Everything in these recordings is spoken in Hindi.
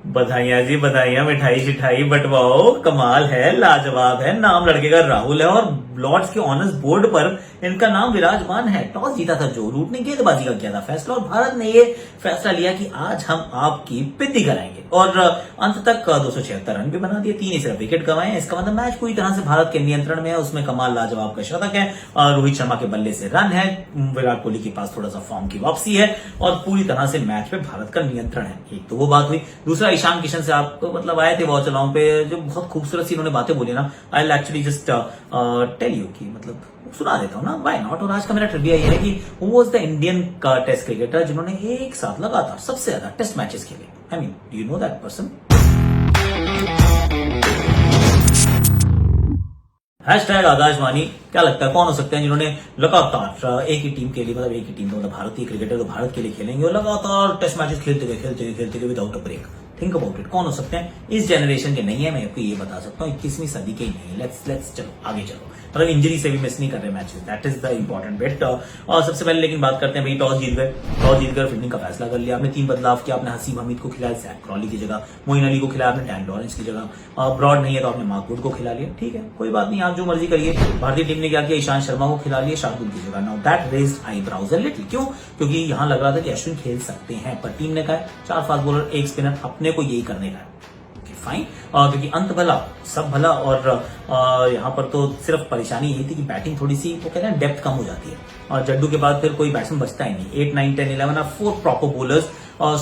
बधाइयां जी बधाइयां, मिठाई शिठाई बंटवाओ। कमाल है, लाजवाब है। नाम लड़के का राहुल है और लॉर्ड्स के ऑनर्स बोर्ड पर इनका नाम विराजमान है। टॉस जीता था जो, रूट ने गेंदबाजी का किया था फैसला और भारत ने ये फैसला लिया कि आज हम आपकी पिद्दी कराएंगे और अंत तक 276 रन भी बना दिए, 3 ही सिर्फ विकेट गंवाए। इसका मतलब मैच पूरी तरह से भारत के नियंत्रण में है। उसमें कमाल लाजवाब का शतक है, रोहित शर्मा के बल्ले से रन है, विराट कोहली के पास थोड़ा सा फॉर्म की वापसी है और पूरी तरह से मैच पे भारत का नियंत्रण है। एक तो वो बात हुई। दूसरा, ईशान किशन से आपको मतलब आए थे वॉच अलाउंग पे, जो बहुत खूबसूरत सी उन्होंने बातें बोली ना, I will actually just tell you की मतलब सुना देता हूँ ना, व्हाई नॉट। और आज का मेरा ट्रिविया ये है कि हु वाज द इंडियन का टेस्ट क्रिकेटर जिन्होंने एक साथ लगातार सबसे ज्यादा टेस्ट मैचेस खेले। I mean, do you know that person? Hashtag Akashvani. क्या लगता है कौन हो सकते हैं जिन्होंने लगातार एक ही टीम के लिए, मतलब एक ही टीम का मतलब भारतीय क्रिकेटर तो भारत के लिए खेलेंगे और लगातार टेस्ट मैचेस खेलते गए without a break? Think about it, कौन हो सकते हैं? इस जनरेशन के नहीं है, मैं आपको ये बता सकता हूँ, 21वीं सदी के ही नहीं है। लेट्स चलो आगे चलो, मतलब इंजरी से भी मिस नहीं कर रहे matches, that is the important bit. और सबसे पहले लेकिन बात करते हैं भाई, टॉस जीत कर फील्डिंग का फैसला कर लिया आपने। 3 बदलाव किया आपने, हसीब हमीद को खिलाया जैक क्रॉली की जगह, मोइन अली को खिलाया आपने डैन लॉरेंस की जगह, ब्रॉड नहीं है तो आपने मार्क वुड को खिला लिया। ठीक है, कोई बात नहीं, आप जो मर्जी करिए। भारतीय टीम ने क्या किया, ईशांत शर्मा को खिला लिया शार्दुल की जगह। Now that raised eyebrows a little. क्यों? क्योंकि यहां लग रहा था कि अश्विन खेल सकते हैं, पर टीम ने कहा 4 फास्ट बॉलर 1 स्पिनर, अपने को यही करने का है। फाइन, क्योंकि अंत भला सब भला और यहाँ पर तो सिर्फ परेशानी यही थी कि बैटिंग थोड़ी सी वो कहते हैं डेप्थ कम हो जाती है और जड्डू के बाद फिर कोई बैट्समैन बचता ही नहीं। 8, 9, 10, 11 और 4 proper bowlers,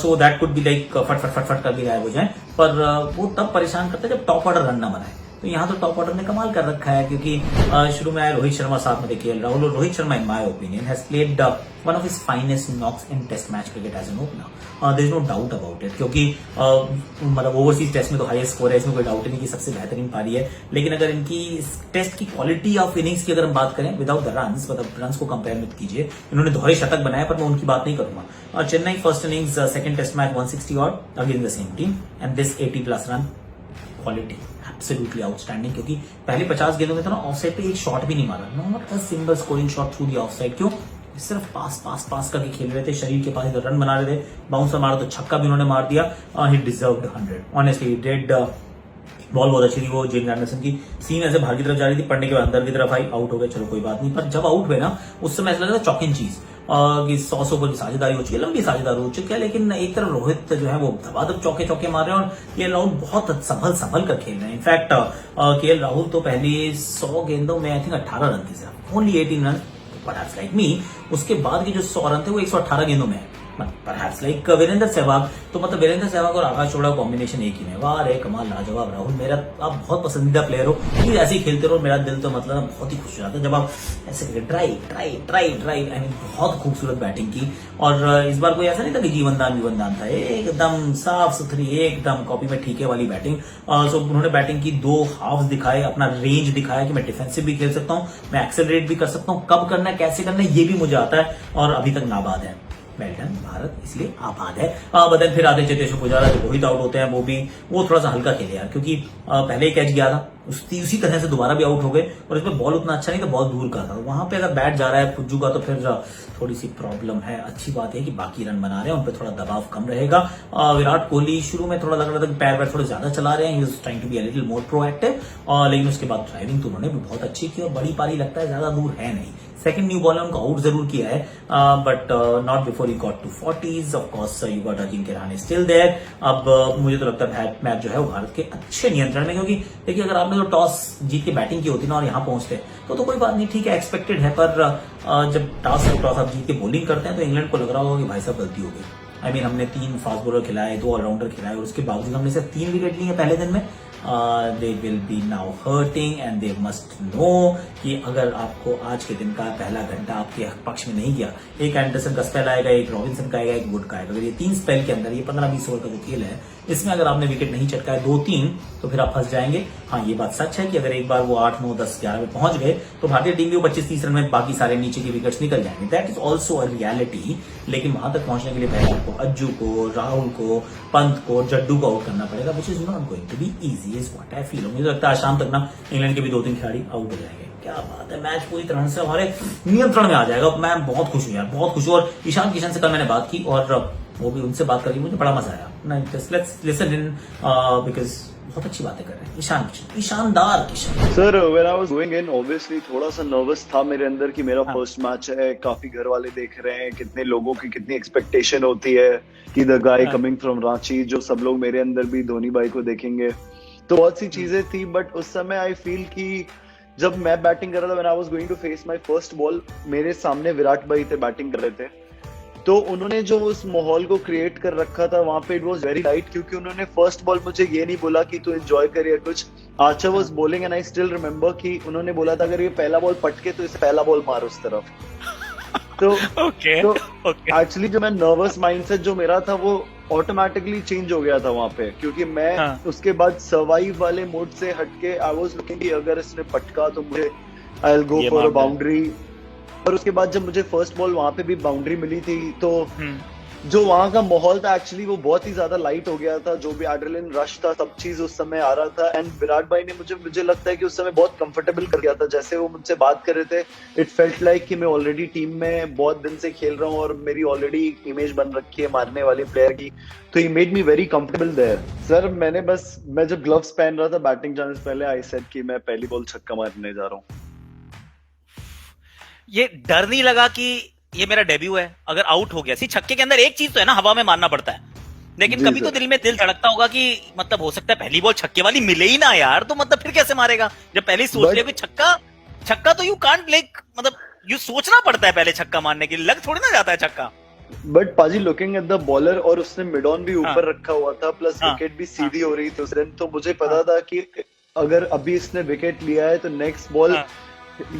so that could be like फट कर भी गायब हो जाए। पर वो तब परेशान करता है जब टॉप ऑर्डर रन ना बनाए। तो यहाँ तो टॉप ऑर्डर ने कमाल कर रखा है, क्योंकि शुरू में आए रोहित शर्मा, साथ में केएल राहुल, और Rohit Sharma in my opinion has played one of his finest knocks in test match cricket as an opener. There is no doubt about it, क्योंकि मतलब ओवरसीज टेस्ट में तो हाईएस्ट स्कोर है, इसमें कोई डाउट नहीं कि सबसे बेहतरीन पारी है। लेकिन अगर इनकी टेस्ट की क्वालिटी ऑफ इनिंग्स की अगर हम बात करें विदाउट द रन्स, मतलब रन्स को कंपेयर मत कीजिए, इन्होंने दोहरे शतक बनाए, पर मैं उनकी बात नहीं करूंगा। Chennai first innings second test match 160 odd against the same team and this 80+ run quality absolutely outstanding. क्योंकि पहले 50 गेंदों में तो ना ऑफसाइड पे एक शॉट भी नहीं मारा, not a single scoring shot through the offside. क्यों? सिर्फ पास करके खेल रहे थे, शरीर के पास इधर रन बना रहे थे। बाउंसर मारा तो छक्का भी उन्होंने मार दिया। ही डिजर्व्ड 100 ऑनेस्टली, डेड बॉल बहुत अच्छी थी वो जेम्स एंडरसन की। सीम ऐसे बाहर की तरफ जा रही थी, पढ़ने के बाद अंदर की तरफ आई, आउट हो गए, चलो कोई बात नहीं। पर जब आउट हुए ना, उस समय ऐसा लगा था चौक इन चीज कि 100 ओवर की साझेदारी हो चुकी है, लंबी साझेदारी हो चुकी है। लेकिन एक तरफ रोहित जो है वो धबाधब चौके मार रहे हैं और केएल राहुल बहुत संभल कर खेल रहे हैं। इनफैक्ट केएल राहुल तो पहले 100 गेंदों में आई थिंक 18 रन थे सिर्फ, only 18 run, perhaps like me. उसके बाद के जो 100 रन थे वो 118 गेंदों में है, परहैप्स लाइक वीरेंद्र सहवाग। तो मतलब वीरेंद्र सहवाग और आकाश चोपड़ा कॉम्बिनेशन एक ही में, वाह रे कमाल, लाजवाब। राहुल मेरा आप बहुत पसंदीदा प्लेयर हो, प्लीज ऐसे ही खेलते रहो, मेरा दिल तो मतलब बहुत ही खुश हो जाता है जब आप ऐसे ड्राइव आई मीन बहुत खूबसूरत बैटिंग की। और इस बार कोई ऐसा नहीं था कि जीवनदान था, एकदम साफ सुथरी, एकदम कॉपी में ठीके वाली बैटिंग। सो उन्होंने बैटिंग की 2 हाफ्स दिखाए, अपना रेंज दिखाया कि मैं डिफेंसिव भी खेल सकता हूँ, मैं एक्सेलरेट भी कर सकता हूँ, कब करना है कैसे करना है ये भी मुझे आता है, और अभी तक नाबाद है। वेल डन भारत, इसलिए आबाद है। बदन फिर आते चेतेश्वर पुजारा, जो रोहित आउट होते हैं वो थोड़ा सा हल्का खेले यार, क्योंकि पहले ही कैच गया था, उसी तरह से दोबारा भी आउट हो गए और इसमें बॉल उतना अच्छा नहीं था, बहुत दूर का था। वहां पे अगर बैट जा रहा है पुज्जू का तो फिर थोड़ी सी प्रॉब्लम है। अच्छी बात है कि बाकी रन बना रहे हैं, उन पर थोड़ा दबाव कम रहेगा। विराट कोहली शुरू में थोड़ा लग रहा था कि पैर थोड़े ज्यादा चला रहे हैं, he is trying to be a little more proactive, लेकिन उसके बाद ड्राइविंग तो उन्होंने भी बहुत अच्छी की और बड़ी पारी लगता है ज्यादा दूर है नहीं। सेकंड न्यू बॉल ने उनको आउट जरूर किया है, but not before he got to 40s। Of course you got Ajinkya Rahane still there. अब मुझे तो लगता है मैच जो है वो भारत के अच्छे नियंत्रण में, क्योंकि देखिए अगर आपने तो टॉस जीत के बैटिंग की होती ना और यहाँ पहुंचते तो कोई बात नहीं, ठीक है, एक्सपेक्टेड है। पर जब टॉस आप जीत के बॉलिंग करते हैं तो इंग्लैंड को लग रहा होगा कि भाई साहब गलती हो गई। आई मीन हमने 3 फास्ट बॉलर खिलाए, 2 ऑलराउंडर खिलाए और उसके बावजूद हमने सिर्फ 3 विकेट लिए पहले दिन में। They will be now hurting and they must know कि अगर आपको आज के दिन का पहला घंटा आपके पक्ष में नहीं गया, एक एंडरसन का स्पेल आएगा, एक रॉबिन्सन का आएगा, एक वुड का आएगा। अगर ये 3 स्पेल के अंदर, ये 15-20 ओवर का जो खेल है, इसमें अगर आपने विकेट नहीं चटकाए 2-3 तो फिर आप फंस जाएंगे। हाँ, ये बात सच है कि अगर एक बार वो 8, 9, 10, 11 में पहुंच गए तो भारतीय टीम भी 25-30 रन में बाकी सारे नीचे के विकेट्स निकल जाएंगे। That is also a reality. लेकिन वहां तक पहुंचने के लिए पहले आपको अज्जू को, राहुल को, पंत को, जड्डू को आउट करना पड़ेगा, which is not going to be easy is what I feel. मुझे लगता है शाम तक ना इंग्लैंड के भी 2-3 खिलाड़ी आउट हो जाएंगे। क्या बात है, मैच पूरी तरह से हमारे नियंत्रण में आ जाएगा। मैं बहुत खुश हूं यार, बहुत खुश हूं। और ईशान किशन से कल मैंने बात की और वो भी उनसे बात करके मुझे बड़ा मजा आया। नहीं, just let's listen in because बहुत अच्छी बातें कर रहे हैं ईशान किशन, ईशानदार Kishan. Sir when I was going in obviously थोड़ा सा नर्वस था मेरे अंदर कि मेरा हाँ। फर्स्ट मैच है, काफी घर वाले देख रहे हैं, कितने लोगों की कितनी एक्सपेक्टेशन होती है कि द गाय हाँ। कमिंग फ्रॉम रांची, जो सब लोग मेरे अंदर भी धोनी भाई को देखेंगे, तो बहुत सी चीजें थी। बट उस समय आई फील कि जब मैं बैटिंग कर रहा था, when I was going to face my first ball, मेरे सामने विराट भाई थे बैटिंग कर रहे थे, तो उन्होंने जो उस माहौल को क्रिएट कर रखा था वहां पे, इट वाज वेरी राइट, क्योंकि उन्होंने फर्स्ट बॉल मुझे ये नहीं बोला कि तू एंजॉय कर या कुछ। Archer was bowling and I still remember कि उन्होंने बोला था अगर ये पहला बॉल पटके तो इसे पहला बॉल मार उस तरफ। तो एक्चुअली जो मैं नर्वस माइंडसेट जो मेरा था वो ऑटोमेटिकली चेंज हो गया था वहां पे, क्योंकि मैं उसके बाद सर्वाइव वाले मोड से हटके आई वाज लुकिंग कि अगर इसने पटका तो मुझे I will go for a boundary. और उसके बाद जब मुझे फर्स्ट बॉल वहां पे भी बाउंड्री मिली थी, तो जो वहां का माहौल था एक्चुअली वो बहुत ही ज्यादा लाइट हो गया था, जो भी एड्रेनलिन रश था सब चीज उस समय आ रहा था। एंड विराट भाई ने मुझे लगता है कि उस समय बहुत कंफर्टेबल कर दिया था, जैसे वो मुझसे बात कर रहे थे, इट फेल्ट लाइक कि मैं ऑलरेडी टीम में बहुत दिन से खेल रहा हूँ और मेरी ऑलरेडी इमेज बन रखी है मारने वाले प्लेयर की, तो he made me very comfortable there. Sir मैं जब ग्लव्स पहन रहा था बैटिंग जाने से पहले, आई सेड कि मैं पहली बॉल छक्का मारने जा रहा हूँ। ये डर नहीं लगा कि ये मेरा डेब्यू है, अगर आउट हो गया? सी छक्के के अंदर एक चीज तो है ना, हवा में मारना पड़ता है, लेकिन कभी तो दिल में दिल धड़कता होगा कि मतलब हो सकता है पहली बॉल छक्के वाली मिले ही ना यार, तो मतलब फिर कैसे मारेगा? जब पहले सोच लिया कि छक्का तो यू कांट लाइक, मतलब यू सोचना पड़ता है पहले छक्का मारने के लिए, लग थोड़ी ना जाता है छक्का। बट पाजी लुकिंग एट द बॉलर, और उसने मिड ऑन भी ऊपर रखा हुआ था, प्लस विकेट भी सीधी हो रही थी उस दिन, तो मुझे पता था कि अगर अभी इसने विकेट लिया है तो नेक्स्ट बॉल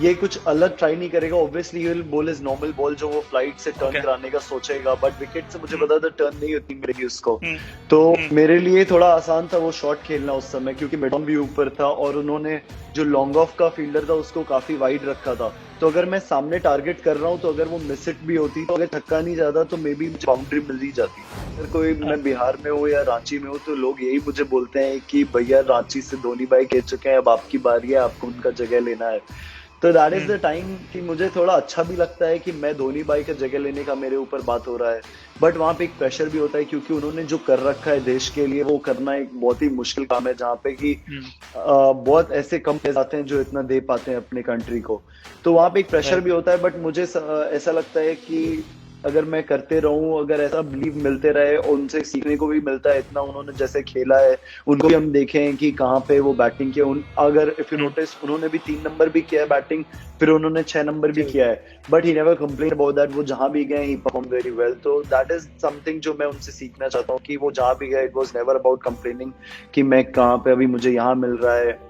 ये कुछ अलग ट्राई नहीं करेगा। Obviously he will ball is normal ball जो वो फ्लाइट से टर्न कराने का सोचेगा, बट विकेट से मुझे पता था टर्न नहीं होती मिलेगी उसको। तो मेरे लिए थोड़ा आसान था वो शॉट खेलना उस समय, क्योंकि मिडॉन भी ऊपर था और उन्होंने जो लॉन्ग ऑफ का फील्डर था उसको काफी वाइड रखा था, तो अगर मैं सामने टारगेट कर रहा हूँ तो अगर वो मिस हिट भी होती, तो अगर छक्का नहीं जाता तो मे बी मुझे बाउंड्री मिल ही जाती। अगर कोई मैं बिहार में हूँ या रांची में हूँ तो लोग यही मुझे बोलते हैं कि भैया रांची से धोनी भाई कह चुके हैं, अब आपकी बारी है, आपको उनका जगह लेना है। तो दैट इज द टाइम कि मुझे थोड़ा अच्छा भी लगता है कि मैं धोनी भाई का जगह लेने का मेरे ऊपर बात हो रहा है, बट वहाँ पे एक प्रेशर भी होता है, क्योंकि उन्होंने जो कर रखा है देश के लिए वो करना एक बहुत ही मुश्किल काम है, जहाँ पे कि बहुत ऐसे कम आते हैं जो इतना दे पाते हैं अपने कंट्री को, तो वहाँ पे एक प्रेशर भी होता है। बट मुझे ऐसा लगता है कि अगर मैं करते रहूं, अगर ऐसा बिलीव मिलते रहे, उनसे सीखने को भी मिलता है, इतना उन्होंने जैसे खेला है उनको भी हम देखें कि कहाँ पे वो बैटिंग किया। अगर इफ यू नोटिस उन्होंने भी 3 नंबर भी किया है बैटिंग, फिर उन्होंने 6 नंबर भी किया है, but he never complain about that. वो जहां भी गए ही परफॉर्म वेरी वेल, तो दैट इज समथिंग जो मैं उनसे सीखना चाहता हूँ कि वो जहां भी गए it was never about complaining कि मैं कहाँ पे अभी मुझे यहाँ मिल रहा है।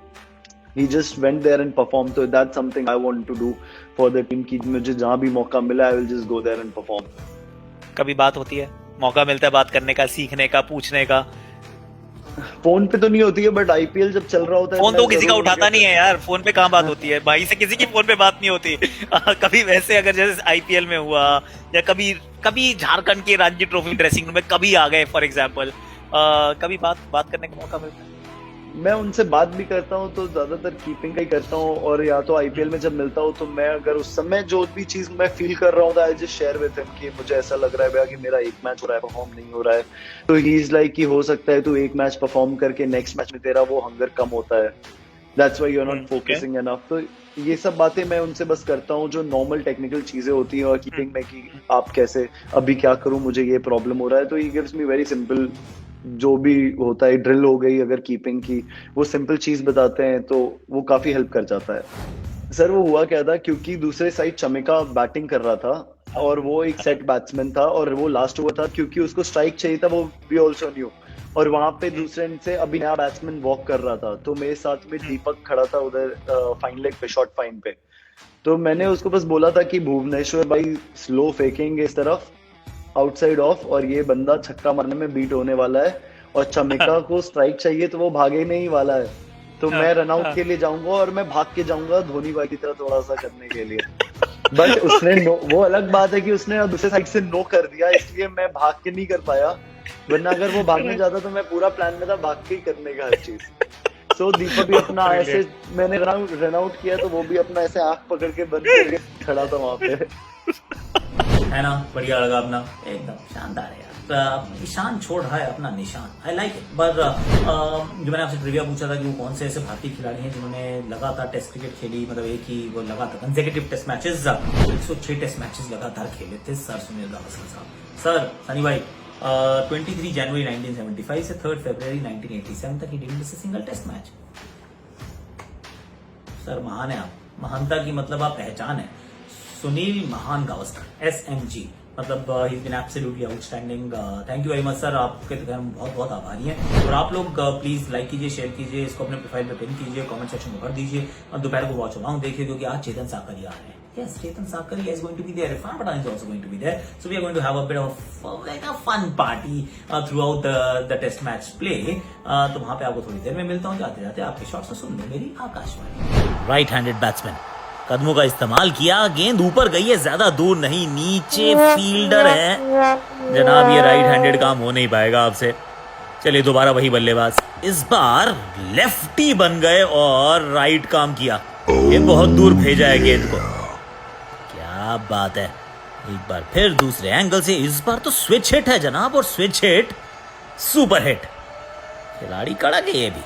He just went there and performed. So that's something I want to do for the team कि मुझे जहाँ भी मौका मिला I will just go there and perform. कभी बात होती है, मौका मिलता है बात करने का, सीखने का, पूछने का? फोन पे तो नहीं होती है, बट आईपीएल जब चल रहा होता है फोन तो किसी का उठाता नहीं है यार, फोन पे कहाँ बात होती है भाई से, किसी की फोन पे बात नहीं होती। कभी वैसे अगर जैसे आईपीएल में हुआ या कभी झारखंड के रणजी ट्रॉफी ड्रेसिंग रूम में कभी आ गए फॉर एग्जाम्पल, कभी बात करने का मौका मिलता है? मैं उनसे बात भी करता हूँ तो ज्यादातर कीपिंग का ही करता हूँ, और या तो आईपीएल में जब मिलता हूँ तो मैं अगर उस समय जो भी चीज मैं फील कर रहा हूँ I just share with him कि मुझे ऐसा लग रहा है भैया कि मेरा एक मैच हो रहा है परफॉर्म नहीं हो रहा है, तो ही इज लाइक कि हो सकता है तू एक मैच परफॉर्म करके नेक्स्ट मैच में तेरा वो हंगर कम होता है, that's why you are not focusing enough. तो ये सब बातें मैं उनसे बस करता हूँ जो नॉर्मल टेक्निकल चीजें होती हैं और कीपिंग में कि आप कैसे अभी क्या करूँ, मुझे ये प्रॉब्लम हो रहा है, तो he gives me very simple जो भी होता है, ड्रिल हो गई अगर कीपिंग की, वो सिंपल चीज बताते हैं तो वो काफी हेल्प कर जाता है। सर वो हुआ क्या था, क्योंकि दूसरे साइड चमिका बैटिंग कर रहा था और वो एक सेट बैट्समैन था और वो लास्ट हुआ था, क्योंकि उसको स्ट्राइक चाहिए था, वो भी ऑल्सो न्यू, और वहां पे दूसरे एंड से अभी नया बैट्समैन वॉक कर रहा था, तो मेरे साथ में दीपक खड़ा था उधर फाइन लेग पे, शॉर्ट फाइन पे, तो मैंने उसको बस बोला था कि भुवनेश्वर भाई स्लो फेंकेंगे इस तरफ आउटसाइड ऑफ, और ये बंदा छक्का मारने में बीट होने वाला है, और चमिका को स्ट्राइक चाहिए तो वो भागे नहीं वाला है, तो मैं रन आउट के लिए जाऊंगा और मैं भाग के जाऊंगा धोनी भाई की तरह थोड़ा सा करने के लिए। बट उसने वो अलग बात है कि उसने दूसरे साइड से नो कर दिया, इसलिए मैं भाग के नहीं कर पाया, वरना अगर वो भागने जाता तो मैं पूरा प्लान में था भाग के ही करने का हर चीज। सो दीपक भी अपना ऐसे, मैंने रन आउट किया तो वो भी अपना ऐसे आंख पकड़ के बंद करके खड़ा था वहां पे। है ना, बढ़िया लगा अपना, एकदम शानदार है यार। ईशान छोड़ रहा है अपना निशान, आई लाइक इट। पर जो मैंने आपसे ट्रिविया पूछा था कि वो कौन से ऐसे भारतीय खिलाड़ी हैं जिन्होंने लगातार टेस्ट क्रिकेट खेली, मतलब एक ही वो लगातार consecutive test matches 106 test matches लगातार खेले थे सर सुनील गावस्कर साहब। सर सनी भाई 23 जनवरी 1975 से 3 फरवरी 1987 तक he didn't miss a single test match. Sir महान है आप, महानता की मतलब आप पहचान है। सुनील महान गावस्कर SMG, मतलब he is been absolutely outstanding. Thank you very much sir, आपके तो हम बहुत बहुत आभारी हैं। और आप लोग प्लीज लाइक कीजिए, शेयर कीजिए, इसको अपने प्रोफाइल पे पिन कीजिए, कमेंट सेक्शन में भर दीजिए और दोपहर को वॉच अलाउंग देखिए क्योंकि आज चेतन साकरिया आ रहे हैं। Yes, Chetan Sakaria is going to be there. Irfan Pathan is also going to be there. So we are going to have a bit of like a fun party throughout the test match play. तो वहां पे आपको थोड़ी देर में मिलता हूँ। जाते जाते आपके शॉट से सुन लो मेरी आकाशवाणी। राइट हैंडेड बैट्समैन, कदमों का इस्तेमाल किया, गेंद ऊपर गई है, ज्यादा दूर नहीं, नीचे फील्डर है जनाब। ये राइट हैंडेड काम हो नहीं पाएगा आपसे। चलिए दोबारा वही बल्लेबाज, इस बार लेफ्टी बन गए और राइट काम किया। ये बहुत दूर भेजा है गेंद को, क्या बात है। एक बार फिर दूसरे एंगल से, इस बार तो स्विच हिट है जनाब, और स्विच हिट सुपर हिट। खिलाड़ी कड़क है ये भी।